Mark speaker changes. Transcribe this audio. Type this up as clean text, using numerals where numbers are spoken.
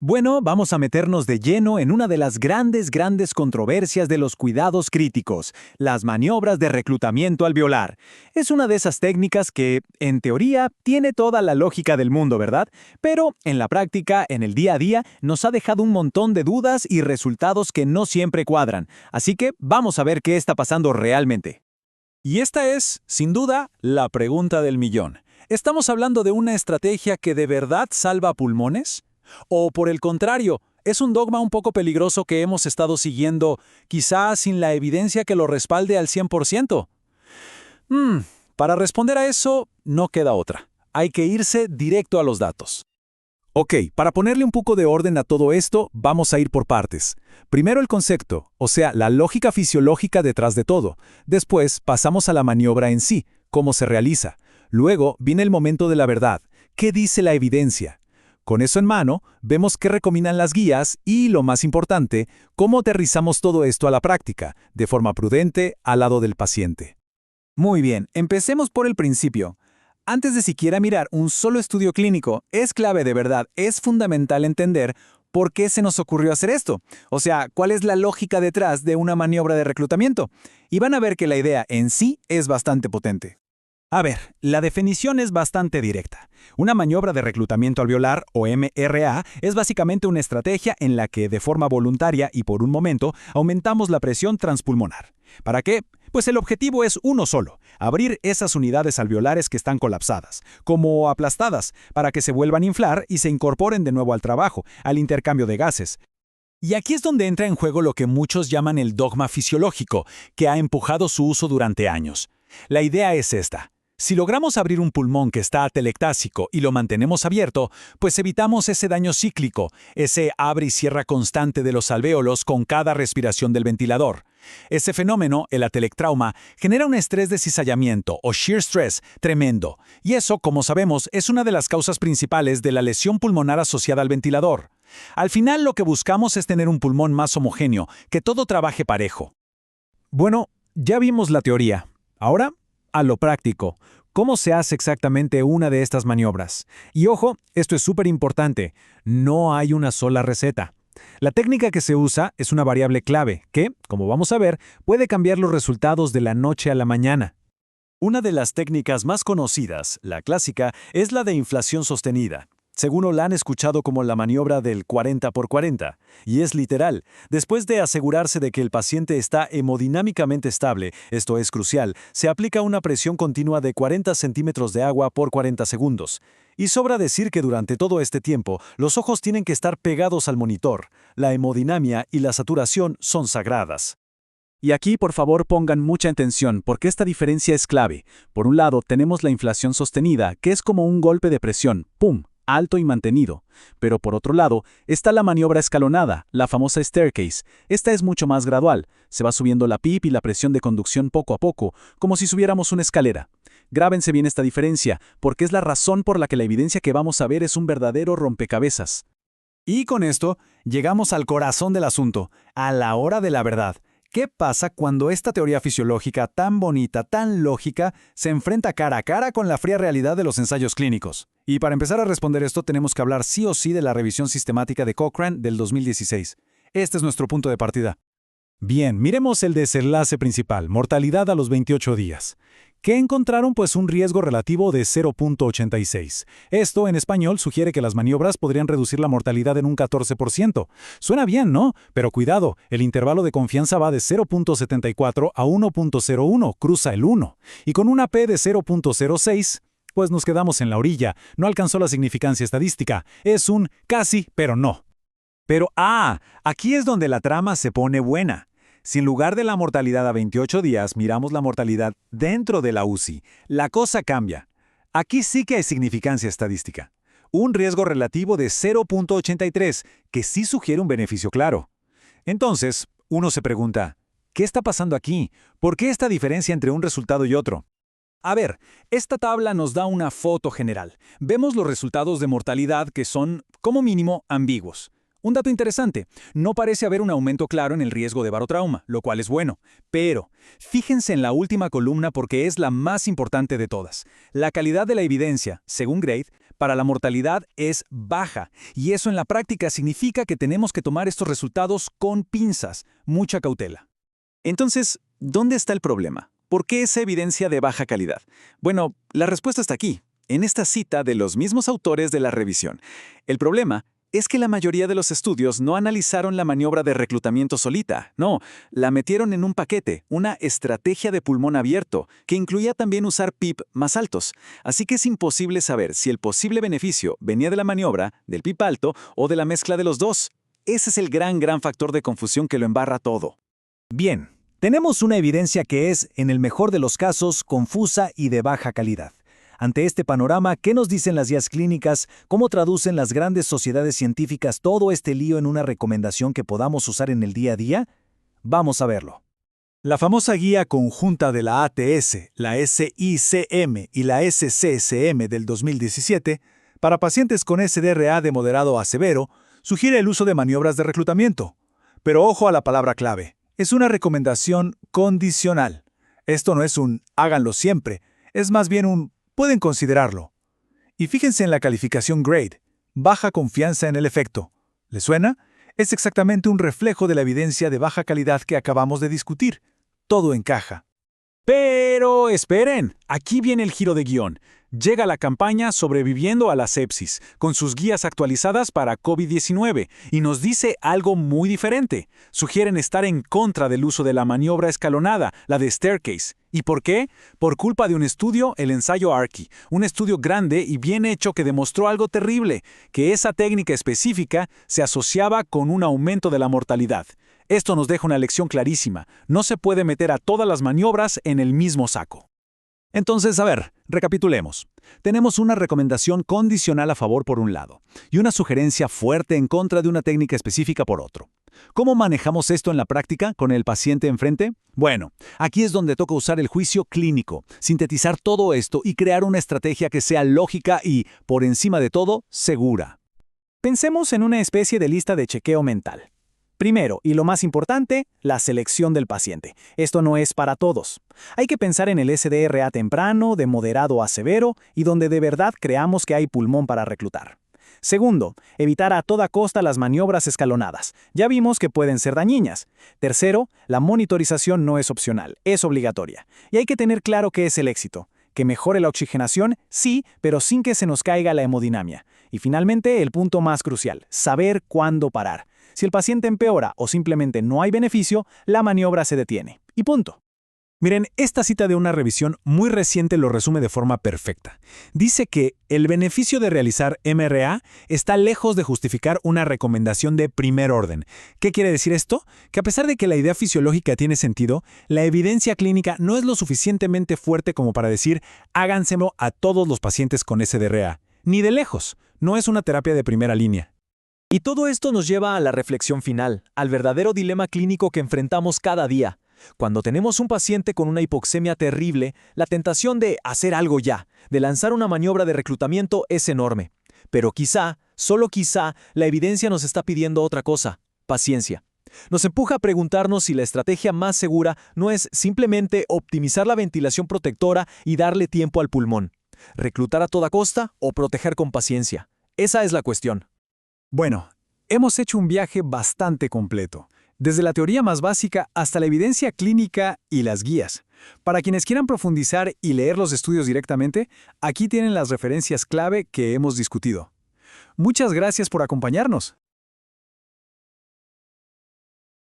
Speaker 1: Bueno, vamos a meternos de lleno en una de las grandes controversias de los cuidados críticos, las maniobras de reclutamiento alveolar. Es una de esas técnicas que, en teoría, tiene toda la lógica del mundo, ¿verdad? Pero, en la práctica, en el día a día, nos ha dejado un montón de dudas y resultados que no siempre cuadran. Así que vamos a ver qué está pasando realmente.
Speaker 2: Y esta es, sin duda, la pregunta del millón. ¿Estamos hablando de una estrategia que de verdad salva pulmones? ¿O por el contrario, es un dogma un poco peligroso que hemos estado siguiendo, quizás sin la evidencia que lo respalde al 100%? Para responder a eso, no queda otra. Hay que irse directo a los datos. Ok, para ponerle un poco de orden a todo esto, vamos a ir por partes. Primero el concepto, o sea, la lógica fisiológica detrás de todo. Después pasamos a la maniobra en sí, cómo se realiza. Luego viene el momento de la verdad. ¿Qué dice la evidencia? Con eso en mano, vemos qué recomiendan las guías y, lo más importante, cómo aterrizamos todo esto a la práctica, de forma prudente, al lado del paciente.
Speaker 1: Muy bien, empecemos por el principio. Antes de siquiera mirar un solo estudio clínico, es clave de verdad, es fundamental entender por qué se nos ocurrió hacer esto. O sea, cuál es la lógica detrás de una maniobra de reclutamiento. Y van a ver que la idea en sí es bastante potente. A ver, la definición es bastante directa. Una maniobra de reclutamiento alveolar, o MRA, es básicamente una estrategia en la que, de forma voluntaria y por un momento, aumentamos la presión transpulmonar. ¿Para qué? Pues el objetivo es uno solo: abrir esas unidades alveolares que están colapsadas, como aplastadas, para que se vuelvan a inflar y se incorporen de nuevo al trabajo, al intercambio de gases. Y aquí es donde entra en juego lo que muchos llaman el dogma fisiológico, que ha empujado su uso durante años. La idea es esta. Si logramos abrir un pulmón que está atelectásico y lo mantenemos abierto, pues evitamos ese daño cíclico, ese abre y cierra constante de los alvéolos con cada respiración del ventilador. Ese fenómeno, el atelectrauma, genera un estrés de cizallamiento o shear stress tremendo, y eso, como sabemos, es una de las causas principales de la lesión pulmonar asociada al ventilador. Al final, lo que buscamos es tener un pulmón más homogéneo, que todo trabaje parejo. Bueno, ya vimos la teoría. Ahora, a lo práctico. ¿Cómo se hace exactamente una de estas maniobras? Y ojo, esto es súper importante. No hay una sola receta. La técnica que se usa es una variable clave que, como vamos a ver, puede cambiar los resultados de la noche a la mañana. Una de las técnicas más conocidas, la clásica, es la de inflación sostenida. Según la han escuchado como la maniobra del 40 por 40, y es literal. Después de asegurarse de que el paciente está hemodinámicamente estable, esto es crucial, se aplica una presión continua de 40 centímetros de agua por 40 segundos. Y sobra decir que durante todo este tiempo, los ojos tienen que estar pegados al monitor. La hemodinamia y la saturación son sagradas. Y aquí, por favor, pongan mucha atención, porque esta diferencia es clave. Por un lado, tenemos la inflación sostenida, que es como un golpe de presión, ¡pum!, alto y mantenido. Pero por otro lado, está la maniobra escalonada, la famosa staircase. Esta es mucho más gradual. Se va subiendo la PIP y la presión de conducción poco a poco, como si subiéramos una escalera. Grábense bien esta diferencia, porque es la razón por la que la evidencia que vamos a ver es un verdadero rompecabezas. Y con esto, llegamos al corazón del asunto, a la hora de la verdad. ¿Qué pasa cuando esta teoría fisiológica tan bonita, tan lógica, se enfrenta cara a cara con la fría realidad de los ensayos clínicos? Y para empezar a responder esto tenemos que hablar sí o sí de la revisión sistemática de Cochrane del 2016. Este es nuestro punto de partida. Bien, miremos el desenlace principal, mortalidad a los 28 días. ¿Qué encontraron? Pues un riesgo relativo de 0.86. Esto, en español, sugiere que las maniobras podrían reducir la mortalidad en un 14%. Suena bien, ¿no? Pero cuidado, el intervalo de confianza va de 0.74 a 1.01, cruza el 1. Y con una P de 0.06, pues nos quedamos en la orilla. No alcanzó la significancia estadística. Es un casi, pero no. Pero, aquí es donde la trama se pone buena. Si en lugar de la mortalidad a 28 días miramos la mortalidad dentro de la UCI, la cosa cambia. Aquí sí que hay significancia estadística. Un riesgo relativo de 0.83, que sí sugiere un beneficio claro. Entonces, uno se pregunta, ¿qué está pasando aquí? ¿Por qué esta diferencia entre un resultado y otro? A ver, esta tabla nos da una foto general. Vemos los resultados de mortalidad que son, como mínimo, ambiguos. Un dato interesante, no parece haber un aumento claro en el riesgo de barotrauma, lo cual es bueno. Pero, fíjense en la última columna porque es la más importante de todas. La calidad de la evidencia, según Grade, para la mortalidad es baja, y eso en la práctica significa que tenemos que tomar estos resultados con pinzas, mucha cautela. Entonces, ¿dónde está el problema? ¿Por qué esa evidencia de baja calidad? Bueno, la respuesta está aquí, en esta cita de los mismos autores de la revisión. El problema es que la mayoría de los estudios no analizaron la maniobra de reclutamiento solita, no, la metieron en un paquete, una estrategia de pulmón abierto, que incluía también usar PIP más altos. Así que es imposible saber si el posible beneficio venía de la maniobra, del PIP alto o de la mezcla de los dos. Ese es el gran factor de confusión que lo embarra todo.
Speaker 2: Bien, tenemos una evidencia que es, en el mejor de los casos, confusa y de baja calidad. Ante este panorama, ¿qué nos dicen las guías clínicas? ¿Cómo traducen las grandes sociedades científicas todo este lío en una recomendación que podamos usar en el día a día? Vamos a verlo. La famosa guía conjunta de la ATS, la SICM y la SCSM del 2017, para pacientes con SDRA de moderado a severo, sugiere el uso de maniobras de reclutamiento. Pero ojo a la palabra clave. Es una recomendación condicional. Esto no es un háganlo siempre, es más bien un pueden considerarlo. Y fíjense en la calificación GRADE, baja confianza en el efecto. ¿Le suena? Es exactamente un reflejo de la evidencia de baja calidad que acabamos de discutir. Todo encaja. Pero esperen, aquí viene el giro de guión. Llega la campaña Sobreviviendo a la Sepsis, con sus guías actualizadas para COVID-19, y nos dice algo muy diferente. Sugieren estar en contra del uso de la maniobra escalonada, la de Staircase. ¿Y por qué? Por culpa de un estudio, el ensayo ARCHI, un estudio grande y bien hecho que demostró algo terrible, que esa técnica específica se asociaba con un aumento de la mortalidad. Esto nos deja una lección clarísima. No se puede meter a todas las maniobras en el mismo saco. Entonces, a ver, recapitulemos. Tenemos una recomendación condicional a favor por un lado y una sugerencia fuerte en contra de una técnica específica por otro. ¿Cómo manejamos esto en la práctica con el paciente enfrente? Bueno, aquí es donde toca usar el juicio clínico, sintetizar todo esto y crear una estrategia que sea lógica y, por encima de todo, segura.
Speaker 1: Pensemos en una especie de lista de chequeo mental. Primero, y lo más importante, la selección del paciente. Esto no es para todos. Hay que pensar en el SDRA temprano, de moderado a severo, y donde de verdad creamos que hay pulmón para reclutar. Segundo, evitar a toda costa las maniobras escalonadas. Ya vimos que pueden ser dañinas. Tercero, la monitorización no es opcional, es obligatoria. Y hay que tener claro qué es el éxito. Que mejore la oxigenación, sí, pero sin que se nos caiga la hemodinamia. Y finalmente, el punto más crucial, saber cuándo parar. Si el paciente empeora o simplemente no hay beneficio, la maniobra se detiene. Y punto.
Speaker 2: Miren, esta cita de una revisión muy reciente lo resume de forma perfecta. Dice que el beneficio de realizar MRA está lejos de justificar una recomendación de primer orden. ¿Qué quiere decir esto? Que a pesar de que la idea fisiológica tiene sentido, la evidencia clínica no es lo suficientemente fuerte como para decir háganselo a todos los pacientes con SDRA. Ni de lejos. No es una terapia de primera línea.
Speaker 3: Y todo esto nos lleva a la reflexión final, al verdadero dilema clínico que enfrentamos cada día. Cuando tenemos un paciente con una hipoxemia terrible, la tentación de hacer algo ya, de lanzar una maniobra de reclutamiento es enorme. Pero quizá, solo quizá, la evidencia nos está pidiendo otra cosa: paciencia. Nos empuja a preguntarnos si la estrategia más segura no es simplemente optimizar la ventilación protectora y darle tiempo al pulmón. ¿Reclutar a toda costa o proteger con paciencia? Esa es la cuestión.
Speaker 1: Bueno, hemos hecho un viaje bastante completo, desde la teoría más básica hasta la evidencia clínica y las guías. Para quienes quieran profundizar y leer los estudios directamente, aquí tienen las referencias clave que hemos discutido. Muchas gracias por acompañarnos.